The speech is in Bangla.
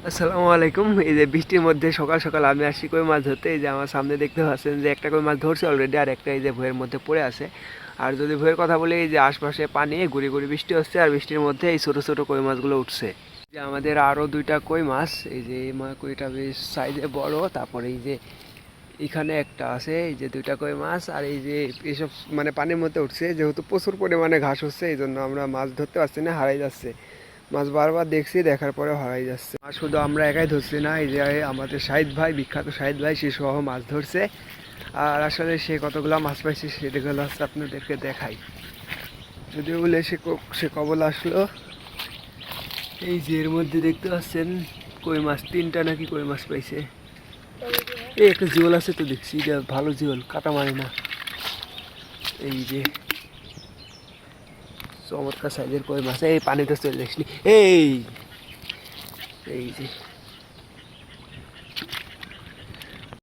আসসালামু আলাইকুম। এই যে বৃষ্টির মধ্যে সকাল সকাল আমি আসছি কই মাছ ধরতে। এই যে আমার সামনে দেখতে পাচ্ছেন যে একটা কই মাছ ধরছে অলরেডি, আর একটা এই যে ভুঁয়ের মধ্যে পড়ে আছে। আর যদি ভুঁয়ের কথা বলি, এই যে আশপাশে পানি গুড়ি গুড়ি বৃষ্টি হচ্ছে, আর বৃষ্টির মধ্যে এই ছোট ছোট কই মাছগুলো উঠছে। যে আমাদের আরও দুইটা কই মাছ, এই যে এই কইটা বেশ সাইজে বড়। তারপরে এই যে এখানে একটা আছে, এই যে দুইটা কই মাছ। আর এই যে এইসব মানে পানির মধ্যে উঠছে, যেহেতু প্রচুর পরিমাণে ঘাস হচ্ছে এই জন্য আমরা মাছ ধরতে পারছি না, হারাই যাচ্ছে মাছ। বারবার দেখছি, দেখার পরে হারাই যাচ্ছে। আর শুধু আমরা একাই ধরছি না, এই যে আমাদের শাহিদ ভাই, বিখ্যাত শাহিদ ভাই, সে সহ মাছ ধরছে। আর আসলে সে কতগুলো মাছ পাইছে সেগুলো হচ্ছে আপনাদেরকে দেখাই। যদিও বলে সে কবল আসলো। এই যে এর মধ্যে দেখতে পাচ্ছেন কই মাছ, তিনটা নাকি কই মাছ পাইছে। এই একটা জিওল আছে তো দেখছি, এটা ভালো জিওল, কাটা মারে না। এই যে চমৎকার সাইজের কই মাছ, এই পানিতে চলে আসলি। এই এই যে